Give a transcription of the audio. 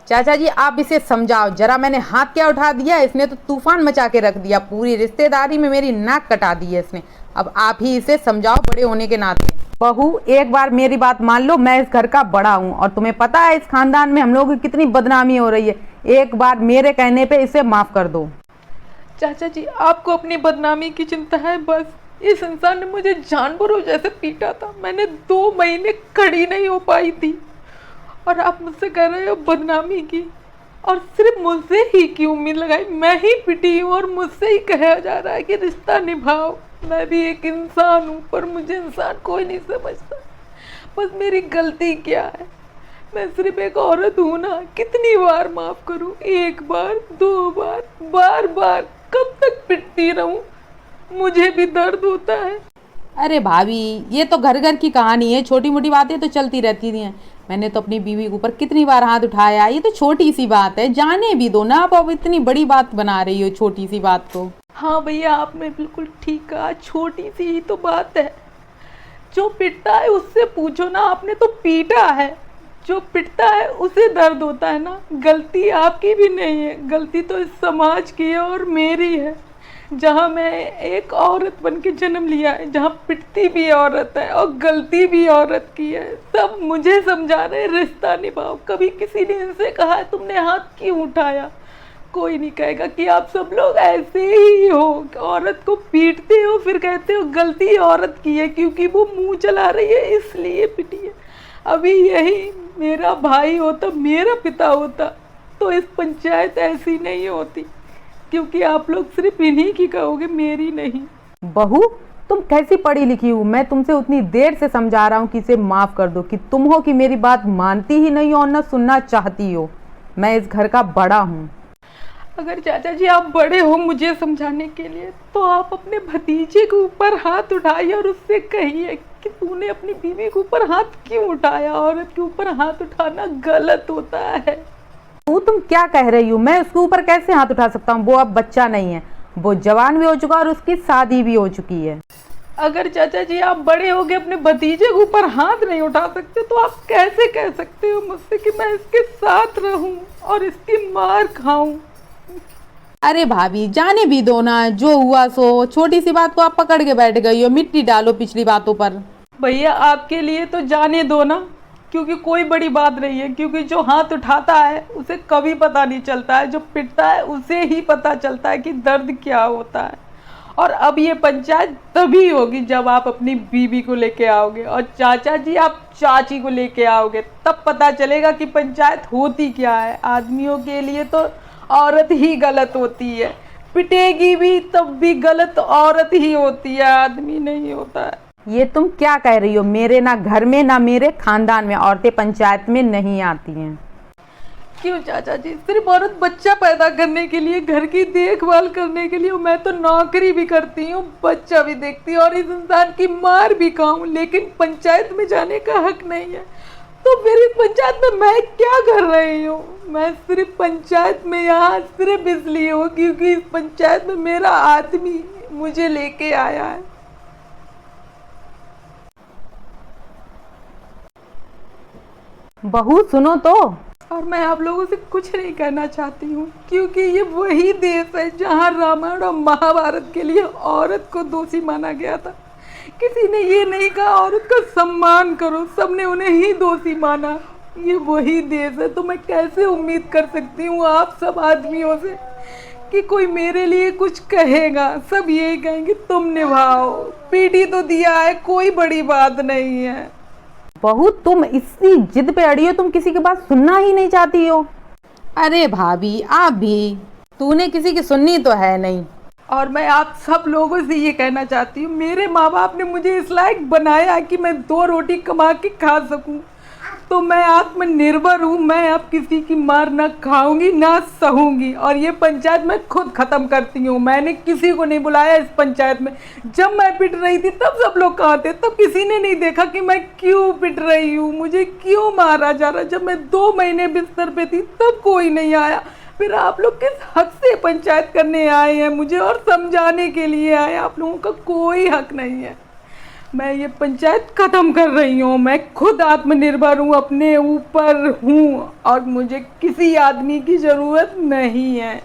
चाचा जी आप इसे समझाओ जरा, मैंने हाथ क्या उठा दिया, इसने तो तूफान मचा के रख दिया, पूरी रिश्तेदारी में मेरी नाक कटा दी है इसने। अब आप ही इसे समझाओ बड़े होने के नाते। बहू एक बार मेरी बात मान लो, मैं इस घर का बड़ा हूँ और तुम्हें पता है इस खानदान में हम लोगों की कितनी बदनामी हो रही है। एक बार मेरे कहने पे इसे माफ कर दो। चाचा जी आपको अपनी बदनामी की चिंता है बस। इस इंसान ने मुझे जानवरों जैसे पीटा था, मैंने 2 महीने खड़ी नहीं हो पाई थी और आप मुझसे कह रहे हो बदनामी की। और सिर्फ मुझसे ही की उम्मीद लगाई, मैं ही पिटी हूँ और मुझसे ही कहा जा रहा है कि रिश्ता निभाओ। मैं भी एक इंसान हूँ पर मुझे इंसान कोई नहीं समझता। बस मेरी गलती क्या है, मैं सिर्फ एक औरत हूँ ना। कितनी बार माफ करूँ, 1 बार 2 बार, बार बार कब तक पिटती रहूँ? मुझे भी दर्द होता है। अरे भाभी ये तो घर घर की कहानी है, छोटी मोटी बातें तो चलती रहती हैं। मैंने तो अपनी बीवी के ऊपर कितनी बार हाथ उठाया, ये तो छोटी सी बात है, जाने भी दो ना। आप अब इतनी बड़ी बात बना रही हो छोटी सी बात को। हाँ भैया आपने बिल्कुल ठीक कहा, छोटी सी ही तो बात है। जो पिटता है उससे पूछो ना, आपने तो पीटा है। जो पिटता है उसे दर्द होता है ना। गलती आपकी भी नहीं है, गलती तो इस समाज की है और मेरी है। जहाँ मैं एक औरत बन के जन्म लिया है, जहाँ पिटती भी औरत है और गलती भी औरत की है। सब मुझे समझा रहे रिश्ता निभाओ। कभी किसी ने इनसे कहा है तुमने हाथ क्यों उठाया? कोई नहीं कहेगा कि आप सब लोग ऐसे ही हो, औरत को पीटते हो फिर कहते हो गलती औरत की है क्योंकि वो मुंह चला रही है इसलिए पिटी है। अभी यही मेरा भाई होता, मेरा पिता होता तो इस पंचायत ऐसी नहीं होती, क्योंकि आप लोग सिर्फ इन्हीं की कहोगे, मेरी नहीं। बहू तुम कैसी पढ़ी लिखी हो, मैं तुमसे उतनी देर से समझा रहा हूँ कि इसे माफ कर दो, कि तुम हो कि मेरी बात मानती ही नहीं हो और न सुनना चाहती हो। मैं इस घर का बड़ा हूँ। अगर चाचा जी आप बड़े हो मुझे समझाने के लिए, तो आप अपने भतीजे के ऊपर हाथ उठाइए और उससे कहिए कि तूने अपनी बीवी के ऊपर हाथ क्यों उठाया। औरत के ऊपर हाथ उठाना गलत होता है। वो तुम क्या कह रही हो? मैं उसके ऊपर कैसे हाथ उठा सकता हूँ? वो अब बच्चा नहीं है, वो जवान भी हो चुका और उसकी शादी भी हो चुकी है। अगर चाचा जी आप बड़े हो गए अपने भतीजे के ऊपर हाथ नहीं उठा सकते, तो आप कैसे कह सकते हो मुझसे कि मैं इसके साथ रहूं और इसकी मार खाऊं? अरे भाभी जाने भी दो ना, जो हुआ सो। छोटी सी बात को आप पकड़ के बैठ गई हो, मिट्टी डालो पिछली बातों पर। भैया आपके लिए तो जाने दो ना, क्योंकि कोई बड़ी बात नहीं है। क्योंकि जो हाथ उठाता है उसे कभी पता नहीं चलता है, जो पिटता है उसे ही पता चलता है कि दर्द क्या होता है। और अब ये पंचायत तभी होगी जब आप अपनी बीवी को लेके आओगे और चाचा जी आप चाची को लेके आओगे, तब पता चलेगा कि पंचायत होती क्या है। आदमियों के लिए तो औरत ही गलत होती है, पिटेगी भी तब भी गलत औरत ही होती है, आदमी नहीं होता है। ये तुम क्या कह रही हो? मेरे ना घर में ना मेरे खानदान में औरतें पंचायत में नहीं आती हैं। क्यों चाचा जी? सिर्फ औरत बच्चा पैदा करने के लिए, घर की देखभाल करने के लिए। मैं तो नौकरी भी करती हूँ, बच्चा भी देखती हूँ और इस इंसान की मार भी खाऊं, लेकिन पंचायत में जाने का हक नहीं है। तो फिर इस पंचायत में मैं क्या कर रही हूँ? मैं सिर्फ पंचायत में यहाँ सिर्फ इसलिए हूँ क्योंकि इस पंचायत में मेरा आदमी मुझे लेके आया है। बहू सुनो तो। और मैं आप लोगों से कुछ नहीं कहना चाहती हूँ, क्योंकि ये वही देश है जहाँ रामायण और महाभारत के लिए औरत को दोषी माना गया था। किसी ने ये नहीं कहा औरत का सम्मान करो, सबने उन्हें ही दोषी माना। ये वही देश है। तो मैं कैसे उम्मीद कर सकती हूँ आप सब आदमियों से कि कोई मेरे लिए कुछ कहेगा? सब यही कहेंगे तुम निभाओ, पीटी तो दिया है, कोई बड़ी बात नहीं है। बहू तुम इसी जिद पे अड़ी हो, तुम किसी की बात सुनना ही नहीं चाहती हो। अरे भाभी आप भी, तूने किसी की सुननी तो है नहीं। और मैं आप सब लोगों से ये कहना चाहती हूँ, मेरे माँ बाप ने मुझे इस लायक बनाया कि मैं 2 रोटी कमा के खा सकूँ, तो मैं आत्मनिर्भर हूँ। मैं अब किसी की मार ना खाऊंगी ना सहूंगी और ये पंचायत मैं खुद खत्म करती हूँ। मैंने किसी को नहीं बुलाया इस पंचायत में। जब मैं पिट रही थी तब सब लोग कहाँ थे? तब किसी ने नहीं देखा कि मैं क्यों पिट रही हूँ, मुझे क्यों मारा जा रहा। जब मैं 2 महीने बिस्तर पे थी तब कोई नहीं आया। फिर आप लोग किस हक से पंचायत करने आए हैं मुझे और समझाने के लिए आए? आप लोगों का कोई हक नहीं है। मैं ये पंचायत खत्म कर रही हूँ। मैं खुद आत्मनिर्भर हूँ, अपने ऊपर हूँ और मुझे किसी आदमी की ज़रूरत नहीं है।